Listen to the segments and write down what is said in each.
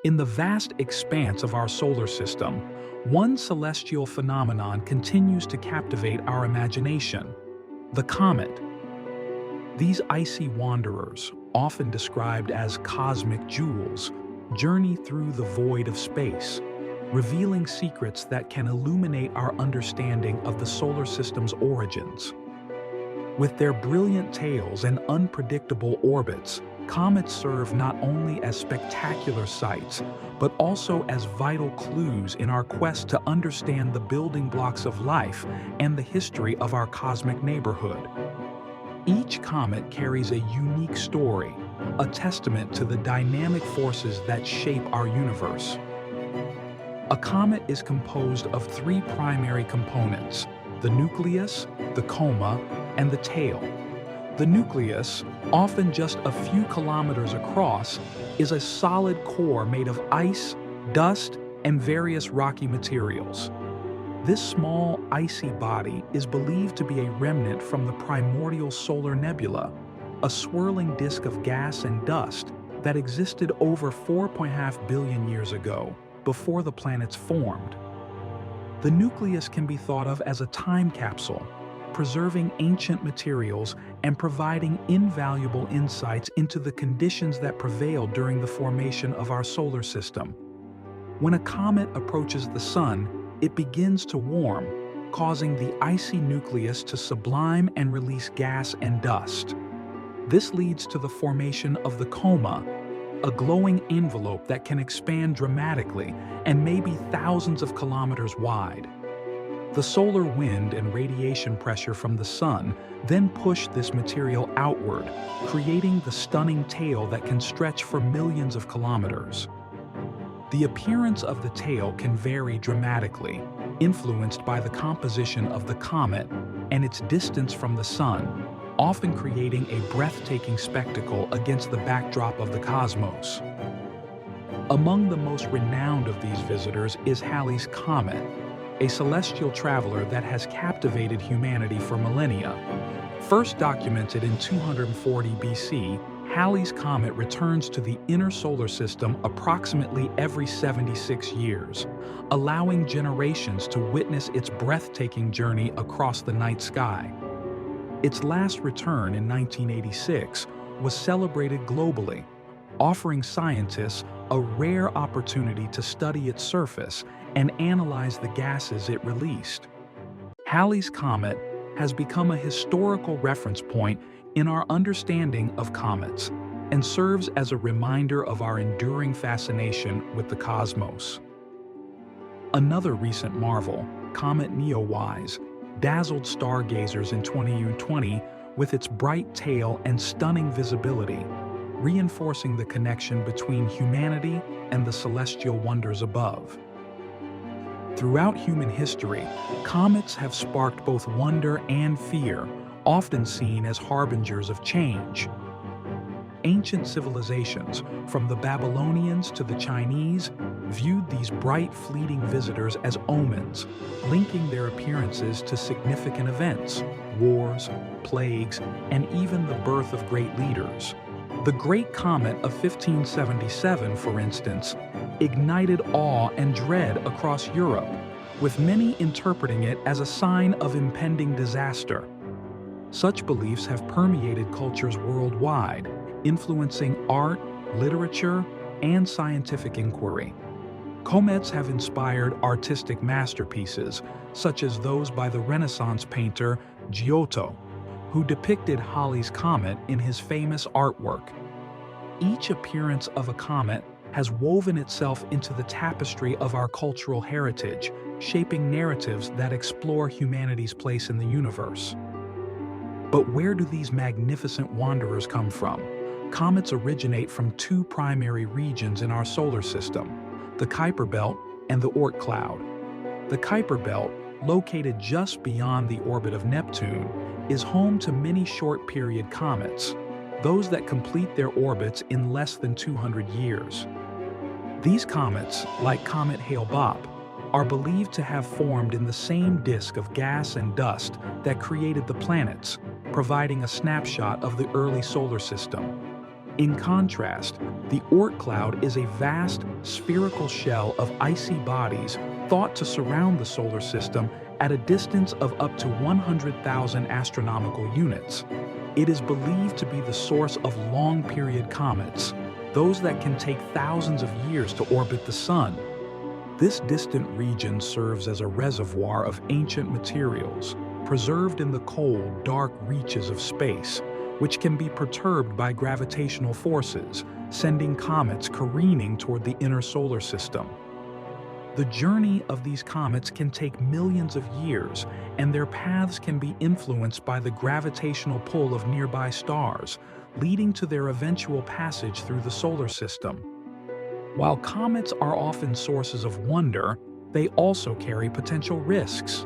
In the vast expanse of our solar system, one celestial phenomenon continues to captivate our imagination: the comet. These icy wanderers, often described as cosmic jewels, journey through the void of space, revealing secrets that can illuminate our understanding of the solar system's origins. With their brilliant tails and unpredictable orbits, comets serve not only as spectacular sights, but also as vital clues in our quest to understand the building blocks of life and the history of our cosmic neighborhood. Each comet carries a unique story, a testament to the dynamic forces that shape our universe. A comet is composed of three primary components: the nucleus, the coma, and the tail. The nucleus, often just a few kilometers across, is a solid core made of ice, dust, and various rocky materials. This small, icy body is believed to be a remnant from the primordial solar nebula, a swirling disk of gas and dust that existed over 4.5 billion years ago, before the planets formed. The nucleus can be thought of as a time capsule, preserving ancient materials and providing invaluable insights into the conditions that prevailed during the formation of our solar system. When a comet approaches the Sun, it begins to warm, causing the icy nucleus to sublime and release gas and dust. This leads to the formation of the coma, a glowing envelope that can expand dramatically and may be thousands of kilometers wide. The solar wind and radiation pressure from the Sun then push this material outward, creating the stunning tail that can stretch for millions of kilometers. The appearance of the tail can vary dramatically, influenced by the composition of the comet and its distance from the Sun, often creating a breathtaking spectacle against the backdrop of the cosmos. Among the most renowned of these visitors is Halley's Comet, a celestial traveler that has captivated humanity for millennia. First documented in 240 BC, Halley's Comet returns to the inner solar system approximately every 76 years, allowing generations to witness its breathtaking journey across the night sky. Its last return in 1986 was celebrated globally, offering scientists a rare opportunity to study its surface and analyze the gases it released. Halley's Comet has become a historical reference point in our understanding of comets and serves as a reminder of our enduring fascination with the cosmos. Another recent marvel, Comet Neowise, dazzled stargazers in 2020 with its bright tail and stunning visibility, reinforcing the connection between humanity and the celestial wonders above. Throughout human history, comets have sparked both wonder and fear, often seen as harbingers of change. Ancient civilizations, from the Babylonians to the Chinese, viewed these bright, fleeting visitors as omens, linking their appearances to significant events, wars, plagues, and even the birth of great leaders. The Great Comet of 1577, for instance, ignited awe and dread across Europe, with many interpreting it as a sign of impending disaster. Such beliefs have permeated cultures worldwide, influencing art, literature, and scientific inquiry. Comets have inspired artistic masterpieces, such as those by the Renaissance painter Giotto, who depicted Halley's Comet in his famous artwork. Each appearance of a comet has woven itself into the tapestry of our cultural heritage, shaping narratives that explore humanity's place in the universe. But where do these magnificent wanderers come from? Comets originate from two primary regions in our solar system: the Kuiper Belt and the Oort cloud. The Kuiper Belt, located just beyond the orbit of Neptune, is home to many short-period comets, those that complete their orbits in less than 200 years. These comets, like Comet Hale-Bopp, are believed to have formed in the same disk of gas and dust that created the planets, providing a snapshot of the early solar system. In contrast, the Oort cloud is a vast, spherical shell of icy bodies thought to surround the solar system at a distance of up to 100,000 astronomical units. It is believed to be the source of long-period comets, those that can take thousands of years to orbit the Sun. This distant region serves as a reservoir of ancient materials, preserved in the cold, dark reaches of space, which can be perturbed by gravitational forces, sending comets careening toward the inner solar system. The journey of these comets can take millions of years, and their paths can be influenced by the gravitational pull of nearby stars, leading to their eventual passage through the solar system. While comets are often sources of wonder, they also carry potential risks.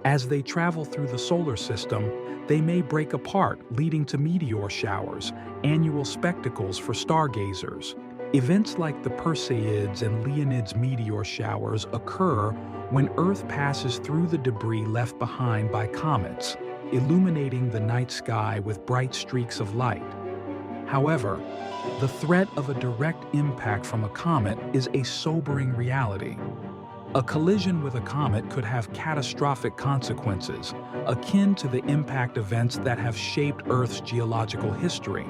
As they travel through the solar system, they may break apart, leading to meteor showers, annual spectacles for stargazers. Events like the Perseids and Leonids meteor showers occur when Earth passes through the debris left behind by comets, illuminating the night sky with bright streaks of light. However, the threat of a direct impact from a comet is a sobering reality. A collision with a comet could have catastrophic consequences, akin to the impact events that have shaped Earth's geological history.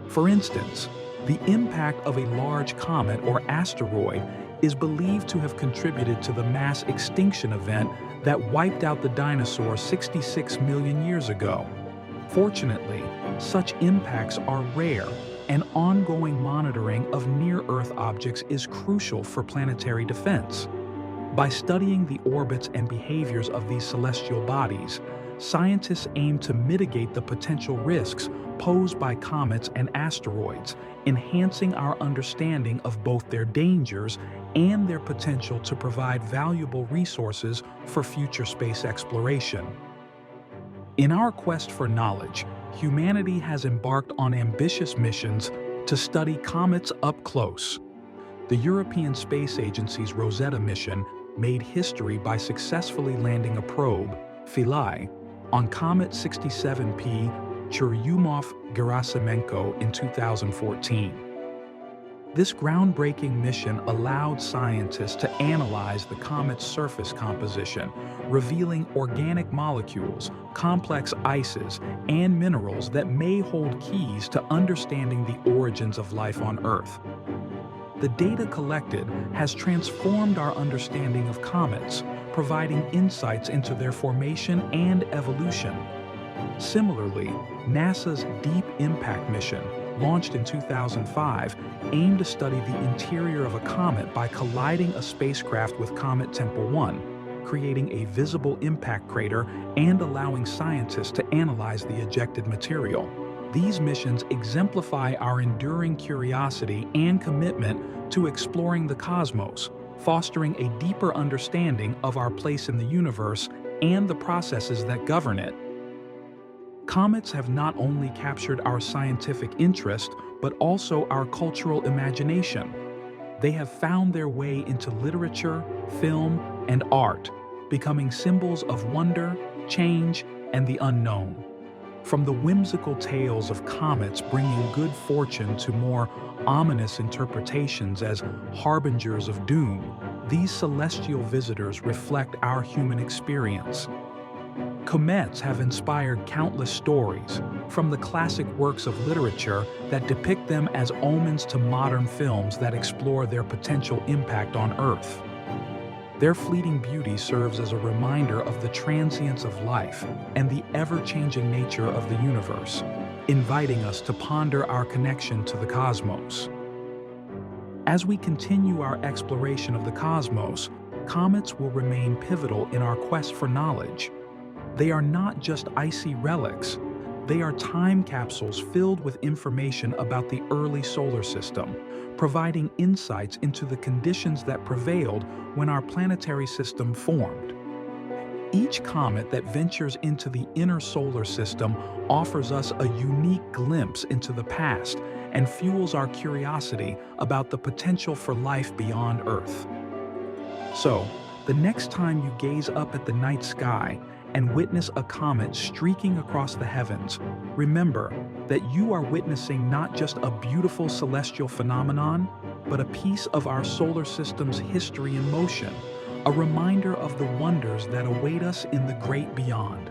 For instance, the impact of a large comet or asteroid is believed to have contributed to the mass extinction event that wiped out the dinosaurs 66 million years ago. Fortunately, such impacts are rare, and ongoing monitoring of near-Earth objects is crucial for planetary defense. By studying the orbits and behaviors of these celestial bodies, scientists aim to mitigate the potential risks posed by comets and asteroids, enhancing our understanding of both their dangers and their potential to provide valuable resources for future space exploration. In our quest for knowledge, humanity has embarked on ambitious missions to study comets up close. The European Space Agency's Rosetta mission made history by successfully landing a probe, Philae, on Comet 67P Churyumov-Gerasimenko in 2014. This groundbreaking mission allowed scientists to analyze the comet's surface composition, revealing organic molecules, complex ices, and minerals that may hold keys to understanding the origins of life on Earth. The data collected has transformed our understanding of comets, providing insights into their formation and evolution. Similarly, NASA's Deep Impact mission, launched in 2005, aimed to study the interior of a comet by colliding a spacecraft with Comet Tempel 1, creating a visible impact crater and allowing scientists to analyze the ejected material. These missions exemplify our enduring curiosity and commitment to exploring the cosmos, fostering a deeper understanding of our place in the universe and the processes that govern it. Comets have not only captured our scientific interest, but also our cultural imagination. They have found their way into literature, film, and art, becoming symbols of wonder, change, and the unknown. From the whimsical tales of comets bringing good fortune to more ominous interpretations as harbingers of doom, these celestial visitors reflect our human experience. Comets have inspired countless stories, from the classic works of literature that depict them as omens to modern films that explore their potential impact on Earth. Their fleeting beauty serves as a reminder of the transience of life and the ever-changing nature of the universe, inviting us to ponder our connection to the cosmos. As we continue our exploration of the cosmos, comets will remain pivotal in our quest for knowledge. They are not just icy relics. They are time capsules filled with information about the early solar system, providing insights into the conditions that prevailed when our planetary system formed. Each comet that ventures into the inner solar system offers us a unique glimpse into the past and fuels our curiosity about the potential for life beyond Earth. So, the next time you gaze up at the night sky and witness a comet streaking across the heavens, remember that you are witnessing not just a beautiful celestial phenomenon, but a piece of our solar system's history in motion, a reminder of the wonders that await us in the great beyond.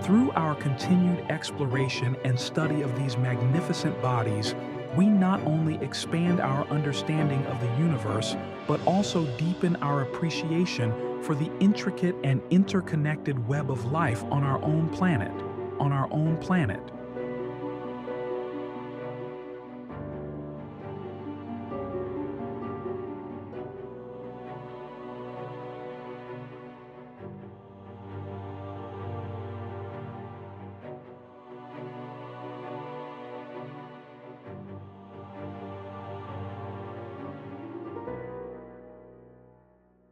Through our continued exploration and study of these magnificent bodies, we not only expand our understanding of the universe, but also deepen our appreciation for the intricate and interconnected web of life on our own planet.